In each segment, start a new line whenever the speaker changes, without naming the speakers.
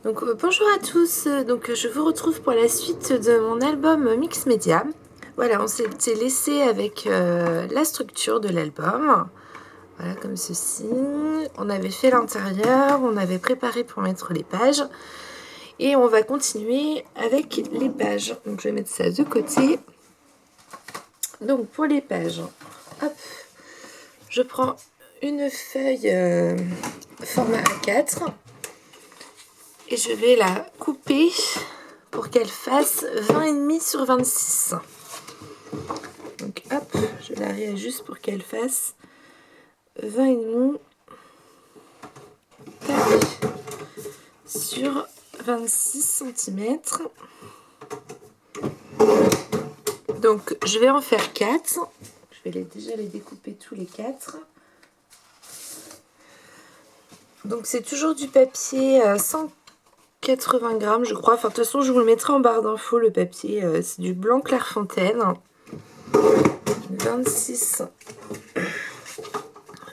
Donc bonjour à tous, donc je vous retrouve pour la suite de mon album Mix Media. Voilà, on s'était laissé avec la structure de l'album, voilà comme ceci. On avait fait l'intérieur, on avait préparé pour mettre les pages et on va continuer avec les pages. Donc je vais mettre ça de côté. Donc pour les pages, hop, je prends une feuille format A4. Et je vais la couper pour qu'elle fasse 20,5 sur 26. Donc hop, je la réajuste pour qu'elle fasse 20,5 sur 26 cm. Donc je vais en faire 4. Je vais déjà les découper tous les 4. Donc c'est toujours du papier 180 grammes je crois. Enfin de toute façon je vous le mettrai en barre d'infos le papier. C'est du blanc Clairefontaine. 26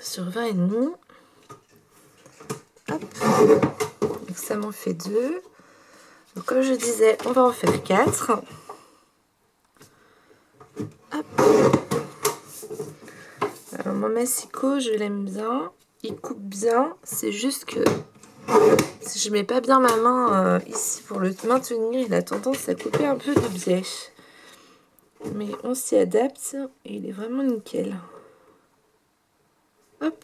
sur 20,5. Hop. Donc ça m'en fait 2. Donc comme je disais, on va en faire 4. Hop. Alors mon massicot, je l'aime bien. Il coupe bien. C'est juste que si je mets pas bien ma main ici pour le maintenir, il a tendance à couper un peu de biais. Mais on s'y adapte et il est vraiment nickel. Hop.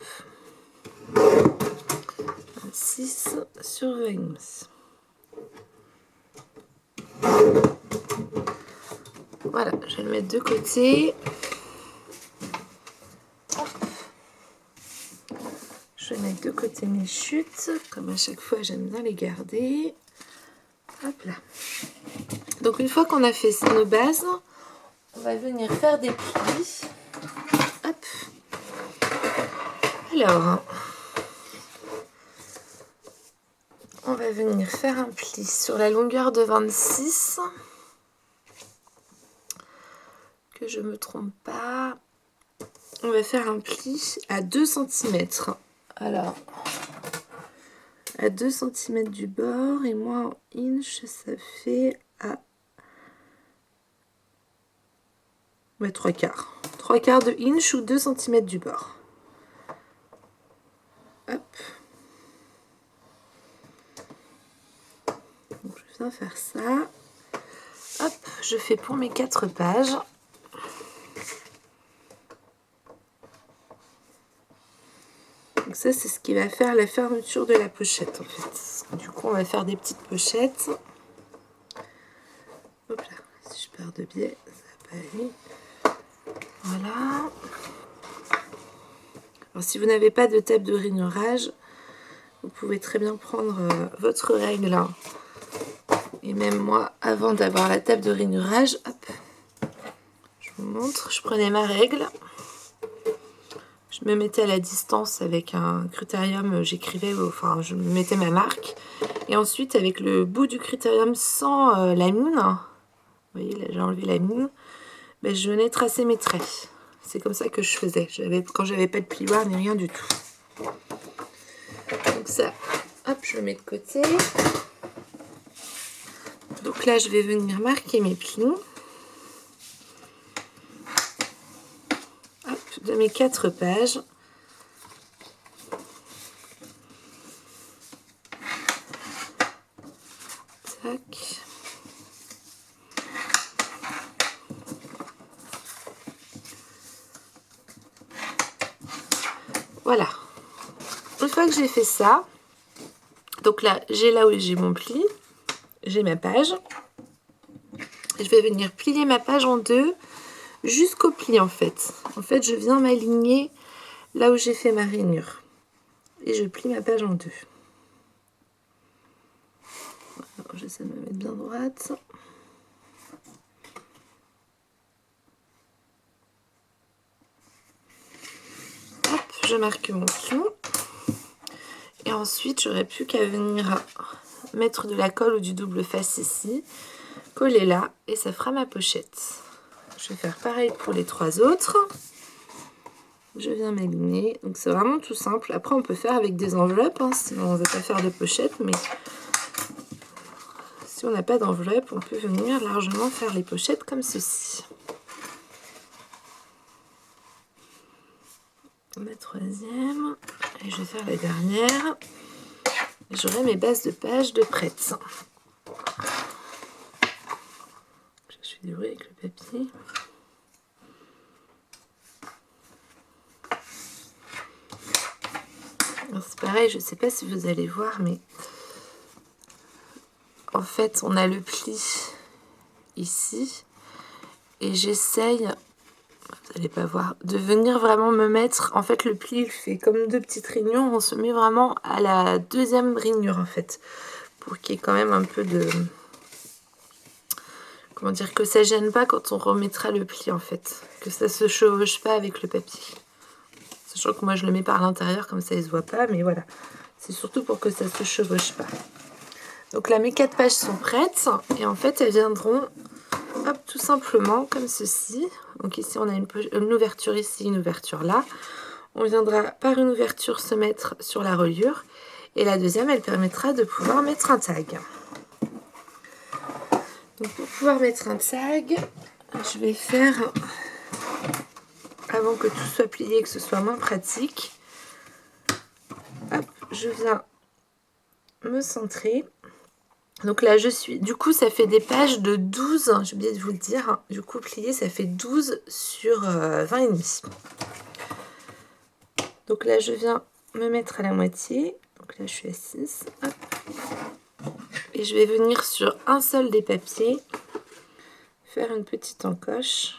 26 sur 20. Voilà, je vais le mettre de côté. Hop. Je vais mettre de côté mes chutes. Comme à chaque fois, j'aime bien les garder. Hop là. Donc une fois qu'on a fait nos bases, on va venir faire des plis. Hop. Alors, on va venir faire un pli sur la longueur de 26. Que je me trompe pas. On va faire un pli à 2 cm. Alors, à 2 cm du bord et moi en inch, ça fait à 3 quarts. 3 quarts de inch ou 2 cm du bord. Hop. Donc, je viens faire ça. Hop, je fais pour mes 4 pages. Donc ça, c'est ce qui va faire la fermeture de la pochette, en fait. Du coup, on va faire des petites pochettes. Hop là, si je perds de biais, ça va pas aller. Voilà. Alors, si vous n'avez pas de table de rainurage, vous pouvez très bien prendre votre règle. Hein. Et même moi, avant d'avoir la table de rainurage, hop, je vous montre, je prenais ma règle. Je me mettais à la distance avec un critérium, j'écrivais, enfin je me mettais ma marque. Et ensuite avec le bout du critérium sans la mine, vous voyez là j'ai enlevé la mine, ben, je venais tracer mes traits. C'est comme ça que je faisais, quand j'avais pas de plioir ni rien du tout. Donc ça, hop, je le mets de côté. Donc là je vais venir marquer mes plis. De mes 4 pages. Tac. Voilà. Une fois que j'ai fait ça, donc là, j'ai là où j'ai mon pli, j'ai ma page. Et je vais venir plier ma page en deux jusqu'au pli en fait. En fait, je viens m'aligner là où j'ai fait ma rainure. Et je plie ma page en deux. Alors, j'essaie de me mettre bien droite. Hop, je marque mon pli. Et ensuite, j'aurais plus qu'à venir mettre de la colle ou du double face ici, coller là, et ça fera ma pochette. Je vais faire pareil pour les 3 autres. Je viens m'aligner. Donc c'est vraiment tout simple. Après, on peut faire avec des enveloppes, hein, sinon on ne veut pas faire de pochette, mais Si on n'a pas d'enveloppe, on peut venir largement faire les pochettes comme ceci. La troisième, et je vais faire la dernière. J'aurai mes bases de page de prête. Je suis débrouillée avec le papier. C'est pareil, je ne sais pas si vous allez voir, mais en fait, on a le pli ici. Et j'essaye, vous n'allez pas voir, de venir vraiment me mettre... En fait, le pli, il fait comme deux petites rainures. On se met vraiment à la deuxième rainure, en fait. Pour qu'il y ait quand même un peu de... Comment dire, que ça gêne pas quand on remettra le pli, en fait. Que ça se chevauche pas avec le papier. Sachant que moi je le mets par l'intérieur, comme ça il se voit pas, mais voilà. C'est surtout pour que ça se chevauche pas. Donc là, mes 4 pages sont prêtes. Et en fait, elles viendront, hop, tout simplement comme ceci. Donc ici, on a une ouverture ici, une ouverture là. On viendra par une ouverture se mettre sur la reliure. Et la deuxième, elle permettra de pouvoir mettre un tag. Donc pour pouvoir mettre un tag, je vais faire... Avant que tout soit plié et que ce soit moins pratique, hop, je viens me centrer. Donc là, du coup, ça fait des pages de 12, j'ai oublié de vous le dire. Du coup, plié, ça fait 12 sur 20 et demi. Donc là, je viens me mettre à la moitié. Donc là, je suis à 6. Hop. Et je vais venir sur un seul des papiers, faire une petite encoche.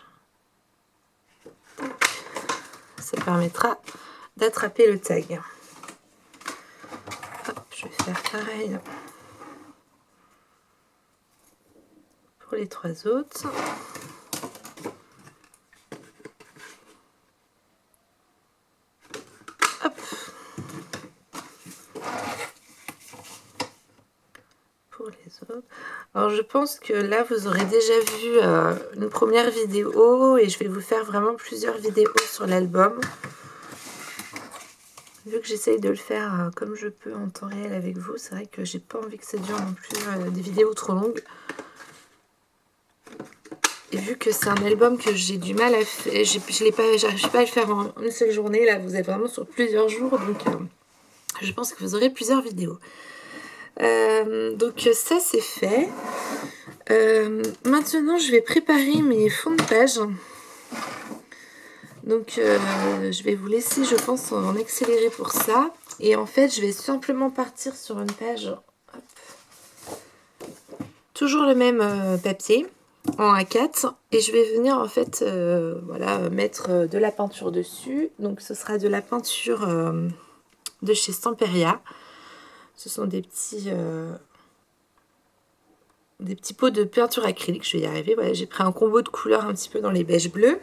Ça permettra d'attraper le tag. Hop, je vais faire pareil pour les 3 autres. Hop. Pour les autres. Alors je pense que là vous aurez déjà vu une première vidéo et je vais vous faire vraiment plusieurs vidéos sur l'album. Vu que j'essaye de le faire comme je peux en temps réel avec vous, c'est vrai que j'ai pas envie que ça dure non plus des vidéos trop longues. Et vu que c'est un album que j'ai du mal à faire, j'arrive pas à le faire en une seule journée, là vous êtes vraiment sur plusieurs jours, donc je pense que vous aurez plusieurs vidéos. Donc ça c'est fait. Maintenant je vais préparer mes fonds de page. Donc je vais vous laisser, je pense, en accéléré pour ça. Et en fait je vais simplement partir sur une page, hop, toujours le même papier en A4, et je vais venir en fait voilà, mettre de la peinture dessus. Donc ce sera de la peinture de chez Stamperia. Ce sont des petits pots de peinture acrylique, je vais y arriver. Voilà, j'ai pris un combo de couleurs un petit peu dans les beiges bleus.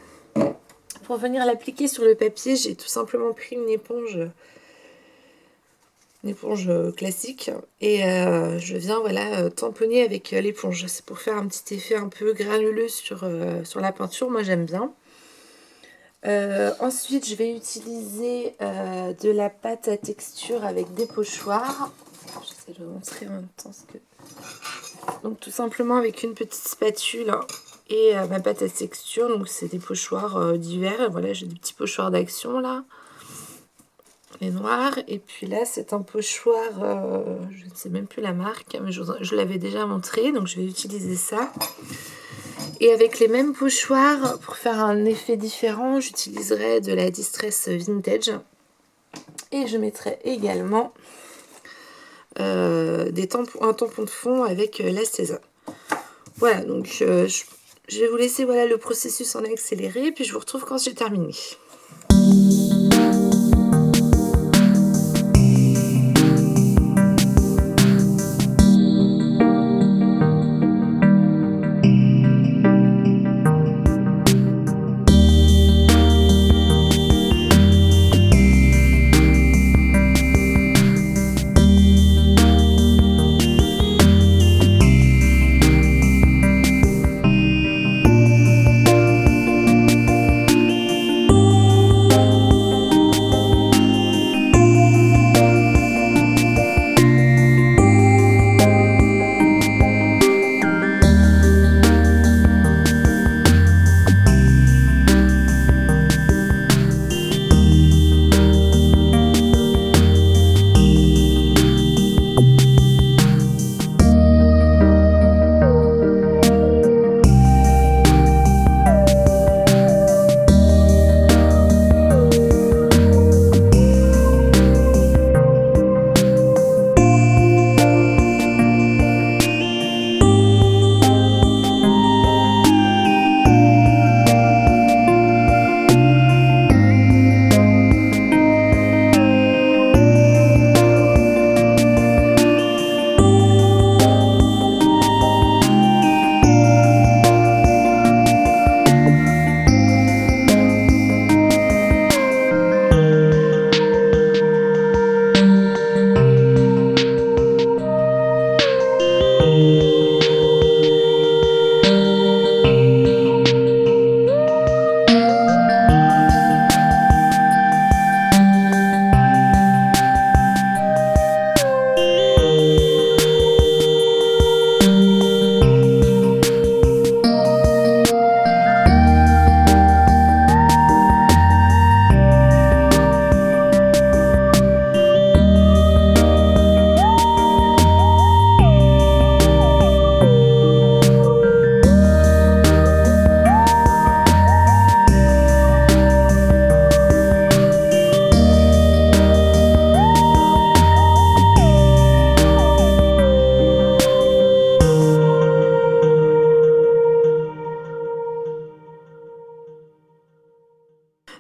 Pour venir l'appliquer sur le papier, j'ai tout simplement pris une éponge classique, et je viens voilà, tamponner avec l'éponge. C'est pour faire un petit effet un peu granuleux sur la peinture, moi j'aime bien. Ensuite je vais utiliser de la pâte à texture avec des pochoirs. J'essaie de vous montrer en même temps ce que... Donc tout simplement avec une petite spatule et ma pâte à texture. Donc c'est des pochoirs divers. Voilà, j'ai des petits pochoirs d'action là, les noirs. Et puis là c'est un pochoir, je ne sais même plus la marque, mais je l'avais déjà montré, donc je vais utiliser ça. Et avec les mêmes pochoirs, pour faire un effet différent, j'utiliserai de la Distress Vintage. Et je mettrai également un tampon de fond avec la Cézanne. Voilà, donc je vais vous laisser voilà, le processus en accéléré, puis je vous retrouve quand j'ai terminé.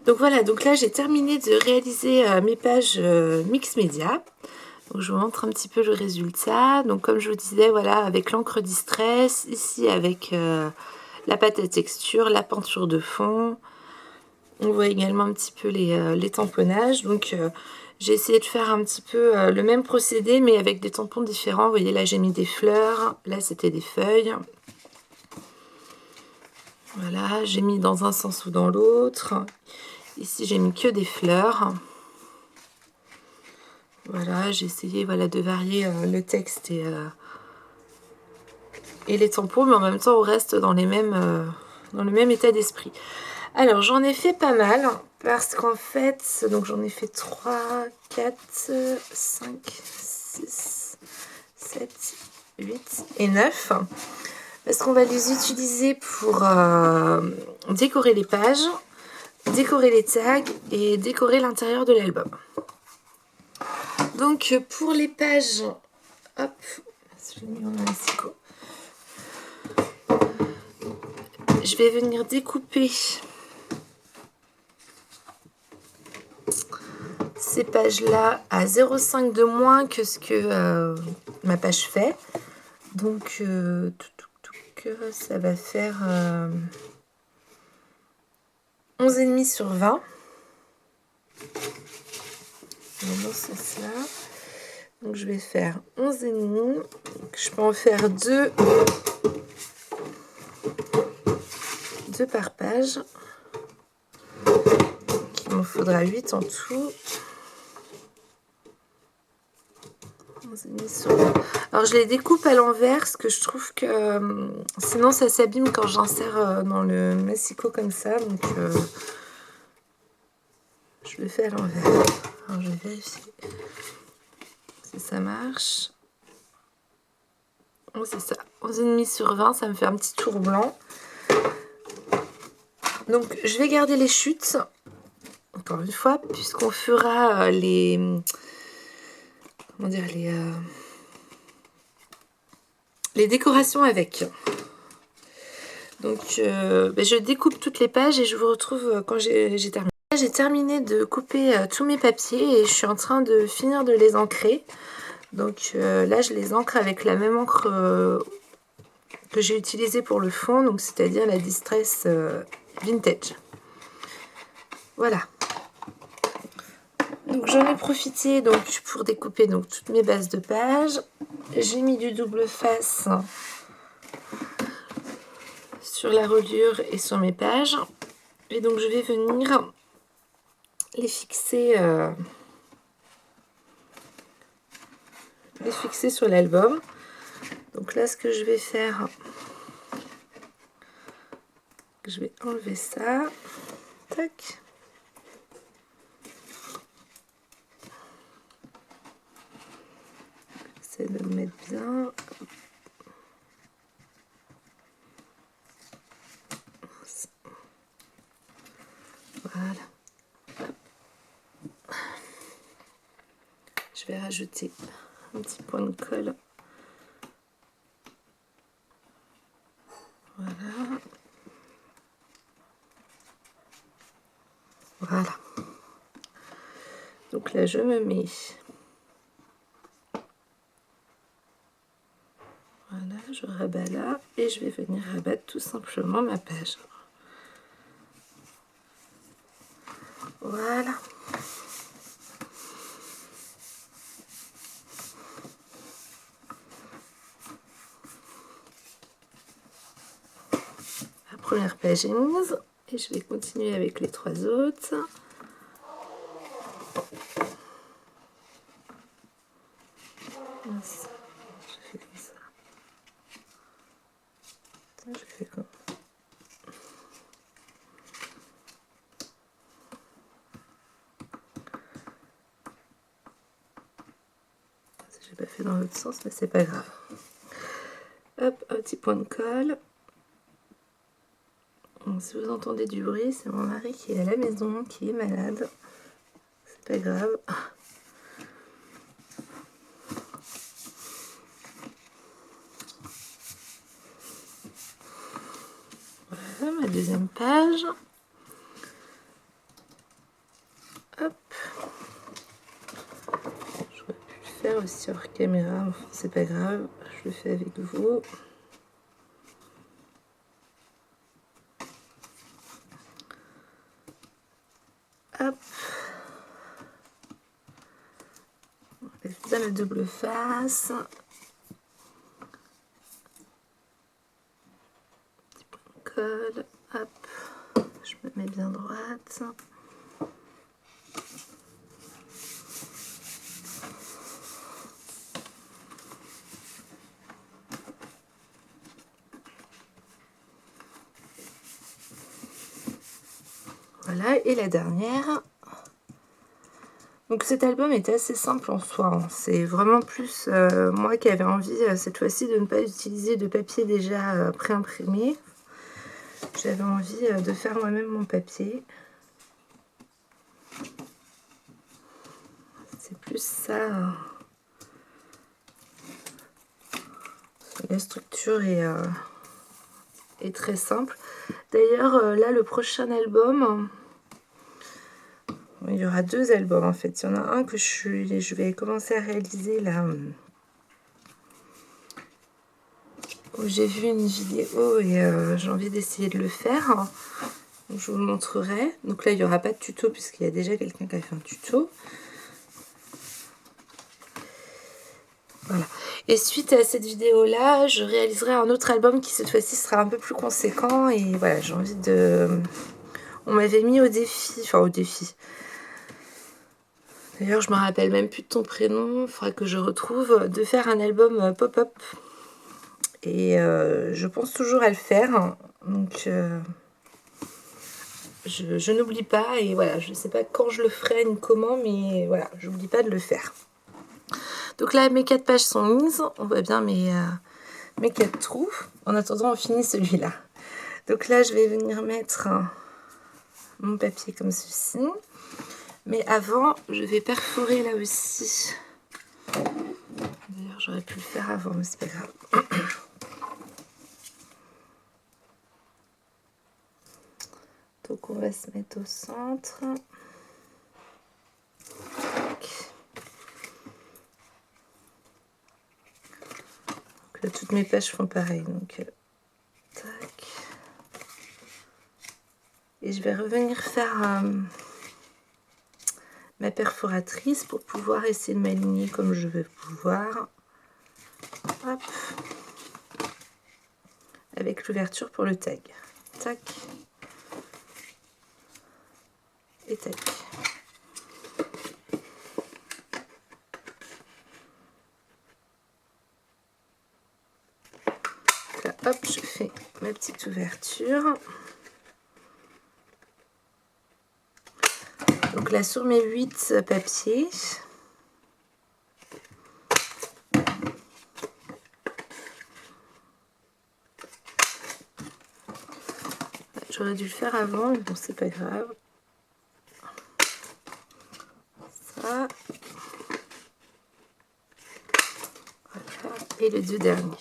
Donc voilà, donc là j'ai terminé de réaliser mes pages mix média. Donc je vous montre un petit peu le résultat. Donc comme je vous disais, voilà, avec l'encre Distress, ici avec la pâte à texture, la peinture de fond. On voit également un petit peu les tamponnages. Donc j'ai essayé de faire un petit peu le même procédé, mais avec des tampons différents. Vous voyez, là j'ai mis des fleurs, là c'était des feuilles. Voilà, j'ai mis dans un sens ou dans l'autre. Ici j'ai mis que des fleurs. Voilà, j'ai essayé, voilà, de varier le texte et les tampons, mais en même temps on reste dans le même état d'esprit. Alors j'en ai fait pas mal, parce qu'en fait, donc j'en ai fait 3, 4, 5, 6, 7, 8 et 9. Parce qu'on va les utiliser pour décorer les pages, décorer les tags et décorer l'intérieur de l'album. Donc pour les pages, hop, je l'ai mis en massico. Je vais venir découper ces pages-là à 0,5 de moins que ce que ma page fait. Donc ça va faire 11,5 sur 20. Dans ce sens-là. Donc je vais faire 11,5. Je peux en faire deux par page. Il m'en faudra 8 en tout. 11,5 sur 20. Alors je les découpe à l'envers parce que je trouve que sinon ça s'abîme quand j'insère dans le massicot comme ça. Donc je le fais à l'envers. Alors je vais vérifier si ça marche. Oh, c'est ça, 11,5 sur 20, ça me fait un petit tour blanc. Donc je vais garder les chutes, encore une fois, puisqu'on fera les décorations avec. Donc je découpe toutes les pages et je vous retrouve quand j'ai terminé. J'ai terminé de couper tous mes papiers et je suis en train de finir de les ancrer. Donc là je les ancre avec la même encre que j'ai utilisée pour le fond, donc c'est-à-dire la Distress Vintage. Voilà. Donc j'en ai profité donc pour découper donc toutes mes bases de pages. J'ai mis du double face sur la reliure et sur mes pages. Et donc je vais venir les fixer sur l'album. Donc là ce que je vais faire, je vais enlever ça. Tac. J'essaie de le mettre bien. Voilà. Je vais rajouter un petit point de colle. Voilà. Voilà. Donc là, je me mets. Voilà, je rabats là et je vais venir rabattre tout simplement ma page. Voilà. La première page est mise et je vais continuer avec les trois autres. Mince, je fais comme ça. Je fais comme j'ai pas fait dans l'autre sens, mais c'est pas grave. Hop, un petit point de colle. Donc, si vous entendez du bruit, c'est mon mari qui est à la maison, qui est malade. C'est pas grave. Voilà ma deuxième page. faire aussi hors caméra, enfin c'est pas grave, je le fais avec vous. Hop. On fait bien la double face. Petit point de colle. Hop. Je me mets bien droite. Voilà, et la dernière. Donc cet album est assez simple en soi, hein. C'est vraiment plus moi qui avais envie cette fois-ci de ne pas utiliser de papier déjà pré-imprimé. J'avais envie de faire moi-même mon papier. C'est plus ça. La structure est très simple. D'ailleurs, là, le prochain album... Il y aura 2 albums en fait. Il y en a un que je vais commencer à réaliser là. Où j'ai vu une vidéo et j'ai envie d'essayer de le faire. Donc, je vous le montrerai. Donc là, il n'y aura pas de tuto puisqu'il y a déjà quelqu'un qui a fait un tuto. Voilà. Et suite à cette vidéo-là, je réaliserai un autre album qui cette fois-ci sera un peu plus conséquent. Et voilà, j'ai envie de... On m'avait mis au défi, enfin au défi. D'ailleurs, je me rappelle même plus de ton prénom, il faudra que je retrouve, de faire un album pop-up. Et je pense toujours à le faire. Donc, je n'oublie pas. Et voilà, je ne sais pas quand je le ferai ni comment, mais voilà, j'oublie pas de le faire. Donc là, mes 4 pages sont mises. On voit bien mes 4 trous. En attendant, on finit celui-là. Donc là, je vais venir mettre mon papier comme ceci. Mais avant, je vais perforer là aussi. D'ailleurs, j'aurais pu le faire avant, mais c'est pas grave. Donc, on va se mettre au centre. Tac. Donc là, toutes mes pages font pareil. Donc, tac. Et je vais revenir faire ma perforatrice pour pouvoir essayer de m'aligner comme je vais pouvoir. Hop. Avec l'ouverture pour le tag. Tac. Et tac. Là, hop, je fais ma petite ouverture. Donc là, sur mes 8 papiers, j'aurais dû le faire avant, mais bon, c'est pas grave. Ça. Voilà. Et les 2 derniers.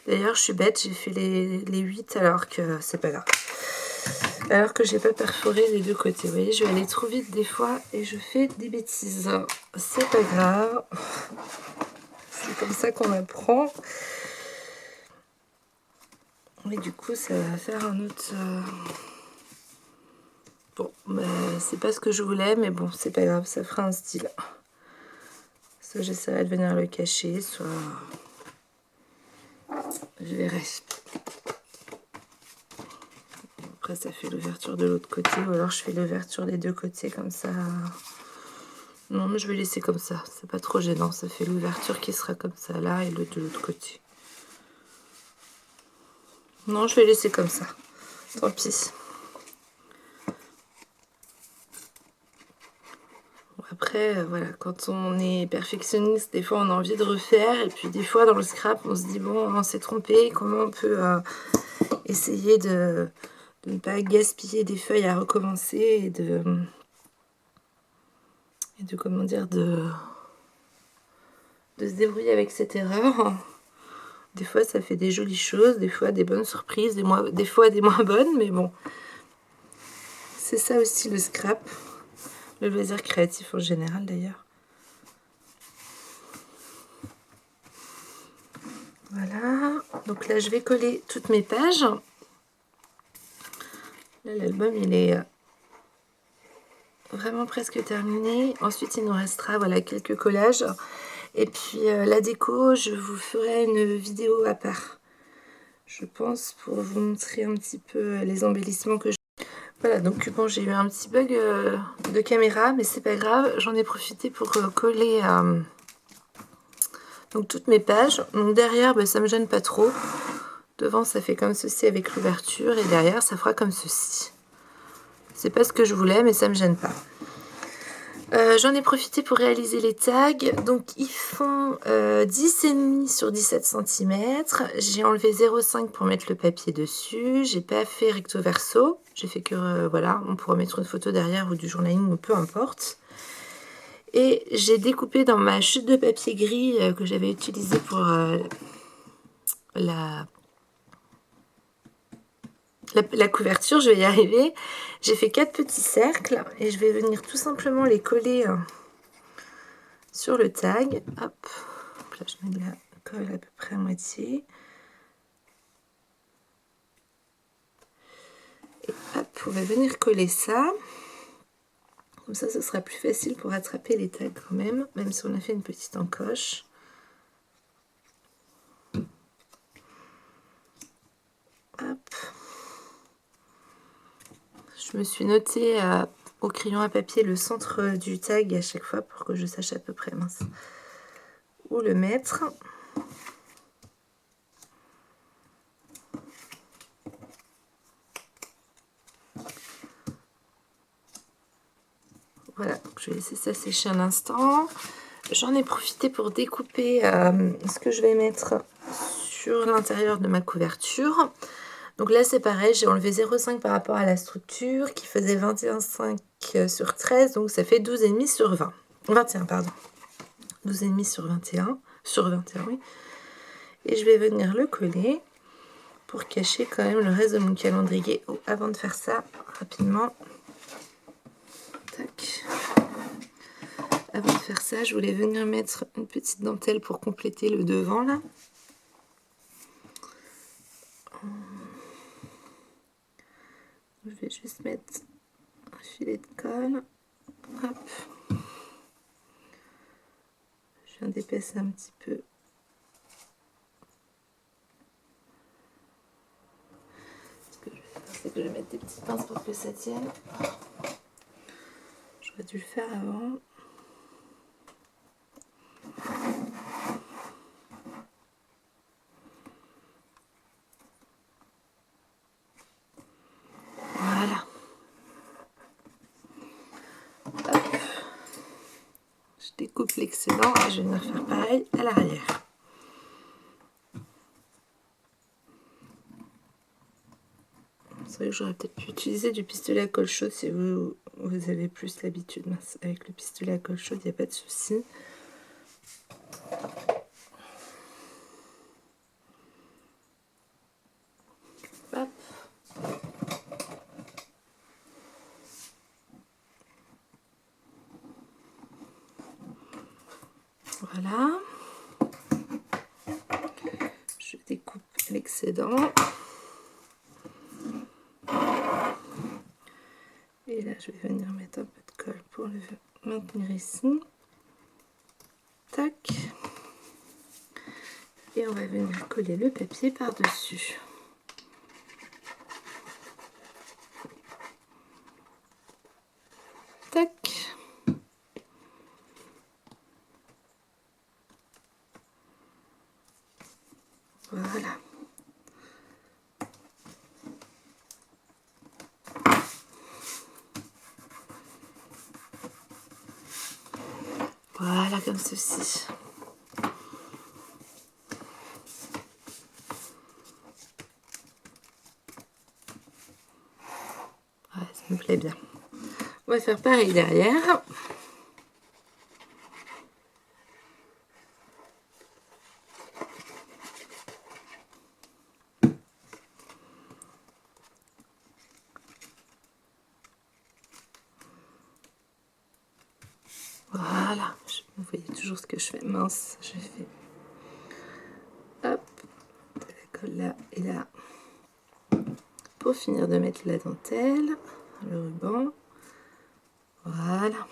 D'ailleurs, je suis bête, j'ai fait les 8 alors que c'est pas grave. Alors que j'ai pas perforé les 2 côtés. Vous voyez, je vais aller trop vite des fois et je fais des bêtises. C'est pas grave. C'est comme ça qu'on apprend. Et du coup, ça va faire un autre... Bon, bah, c'est pas ce que je voulais, mais bon, c'est pas grave, ça fera un style. Soit j'essaierai de venir le cacher, soit... Je verrai. Après, ça fait l'ouverture de l'autre côté, ou alors je fais l'ouverture des 2 côtés, comme ça... Non, mais je vais laisser comme ça, c'est pas trop gênant. Ça fait l'ouverture qui sera comme ça, là, et le de l'autre côté. Non, je vais laisser comme ça. Tant pis. Après, voilà, quand on est perfectionniste, des fois on a envie de refaire, et puis des fois dans le scrap, on se dit bon, on s'est trompé, comment on peut essayer de ne pas gaspiller des feuilles à recommencer et de comment dire, de se débrouiller avec cette erreur. Des fois ça fait des jolies choses, des fois des bonnes surprises, des fois des moins bonnes, mais bon, c'est ça aussi le scrap. le loisir créatif en général d'ailleurs. Voilà, donc là je vais coller toutes mes pages. Là l'album il est vraiment presque terminé. Ensuite il nous restera voilà quelques collages. Et puis la déco, je vous ferai une vidéo à part, je pense, pour vous montrer un petit peu les embellissements que j'ai. Voilà, donc bon, j'ai eu un petit bug de caméra, mais c'est pas grave. J'en ai profité pour coller donc toutes mes pages. Donc derrière, ça me gêne pas trop. Devant, ça fait comme ceci avec l'ouverture, et derrière, ça fera comme ceci. C'est pas ce que je voulais, mais ça me gêne pas. J'en ai profité pour réaliser les tags. Donc ils font 10,5 sur 17 cm. J'ai enlevé 0,5 pour mettre le papier dessus. J'ai pas fait recto verso. J'ai fait que voilà, on pourra mettre une photo derrière ou du journaling ou peu importe. Et j'ai découpé dans ma chute de papier gris que j'avais utilisée pour la couverture, je vais y arriver. J'ai fait 4 petits cercles et je vais venir tout simplement les coller sur le tag. Hop, là je mets de la colle à peu près à moitié. Et hop, on va venir coller ça. Comme ça, ce sera plus facile pour attraper les tags quand même si on a fait une petite encoche. Hop. Je me suis noté au crayon à papier le centre du tag à chaque fois pour que je sache à peu près où le mettre. Voilà, donc je vais laisser ça sécher un instant. J'en ai profité pour découper ce que je vais mettre sur l'intérieur de ma couverture. Donc là c'est pareil, j'ai enlevé 0,5 par rapport à la structure qui faisait 21,5 sur 13, donc ça fait 12,5 sur 20. 21 pardon. 12,5 sur 21, oui. Et je vais venir le coller pour cacher quand même le reste de mon calendrier. Oh, avant de faire ça, rapidement. Tac. Avant de faire ça, je voulais venir mettre une petite dentelle pour compléter le devant là. Je vais juste mettre un filet de colle. Hop. Je viens d'épaisser un petit peu. Ce que je vais faire, c'est que je vais mettre des petites pinces pour que ça tienne. J'aurais dû le faire avant. Voilà. Hop. Je découpe l'excédent et je vais venir faire pareil à l'arrière. C'est vrai que j'aurais peut-être pu utiliser du pistolet à colle chaude si vous avez plus l'habitude. Avec le pistolet à colle chaude, il n'y a pas de souci. Hop. Voilà. Je découpe l'excédent. Et là, je vais venir mettre un peu de colle pour le maintenir ici. Tac. Et on va venir coller le papier par-dessus. Tac. Voilà. Voilà, comme ceci. Ouais, ça me plaît bien. On va faire pareil derrière. Voilà, vous voyez toujours ce que je fais. Mince, j'ai fait. Hop, de la colle là et là. Pour finir de mettre la dentelle, le ruban. Voilà.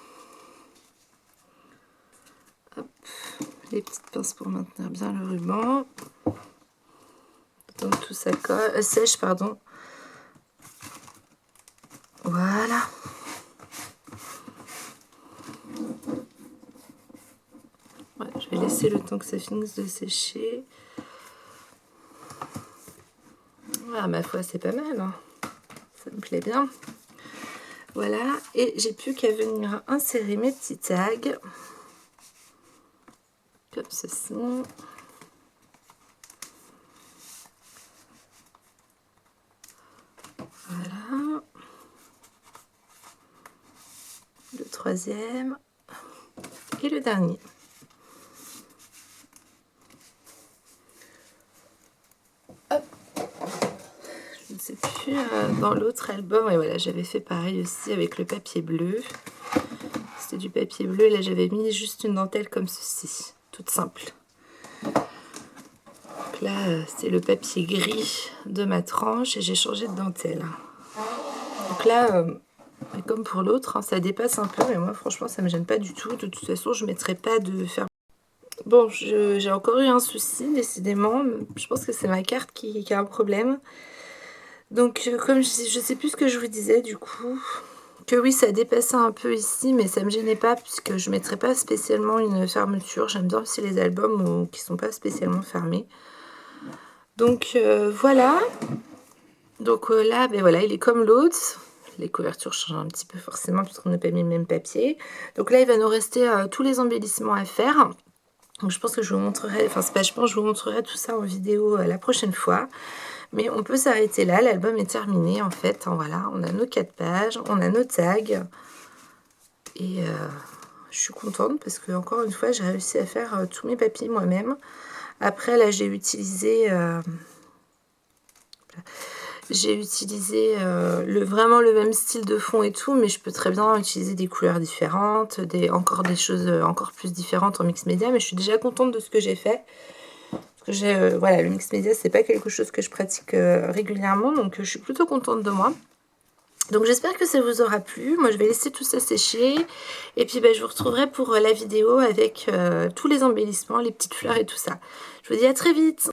Hop, les petites pinces pour maintenir bien le ruban. Donc tout ça sèche, pardon. Voilà. Ouais, je vais laisser le temps que ça finisse de sécher. Ah, ma foi, c'est pas mal, hein. Ça me plaît bien. Voilà, et j'ai plus qu'à venir insérer mes petits tags. Comme ceci. Voilà. Le troisième. Et le dernier. Hop. Je ne sais plus, dans l'autre album, et voilà, j'avais fait pareil aussi avec le papier bleu. C'était du papier bleu, et là j'avais mis juste une dentelle comme ceci, toute simple. Donc là, c'est le papier gris de ma tranche, et j'ai changé de dentelle. Donc là, comme pour l'autre, hein, ça dépasse un peu, mais moi franchement ça me gêne pas du tout. De toute façon, je ne mettrai pas de fer. Bon, j'ai encore eu un souci, décidément. Je pense que c'est ma carte qui a un problème. Donc, comme je sais plus ce que je vous disais, du coup, que oui, ça dépassait un peu ici, mais ça me gênait pas, puisque je ne mettrais pas spécialement une fermeture. J'aime bien aussi les albums qui sont pas spécialement fermés. Donc, voilà. Donc là, ben voilà, il est comme l'autre. Les couvertures changent un petit peu forcément, puisqu'on n'a pas mis le même papier. Donc là, il va nous rester tous les embellissements à faire. Donc je pense que je vous montrerai, enfin c'est pas je pense, je vous montrerai tout ça en vidéo la prochaine fois. Mais on peut s'arrêter là, l'album est terminé en fait. Voilà, on a nos 4 pages, on a nos tags. Et je suis contente parce que encore une fois, j'ai réussi à faire tous mes papiers moi-même. Après là, j'ai utilisé vraiment le même style de fond et tout, mais je peux très bien utiliser des couleurs différentes, encore des choses encore plus différentes en mix média, mais je suis déjà contente de ce que j'ai fait. Parce que voilà, le mix média, c'est pas quelque chose que je pratique régulièrement, donc je suis plutôt contente de moi. Donc j'espère que ça vous aura plu. Moi, je vais laisser tout ça sécher, et puis je vous retrouverai pour la vidéo avec tous les embellissements, les petites fleurs et tout ça. Je vous dis à très vite.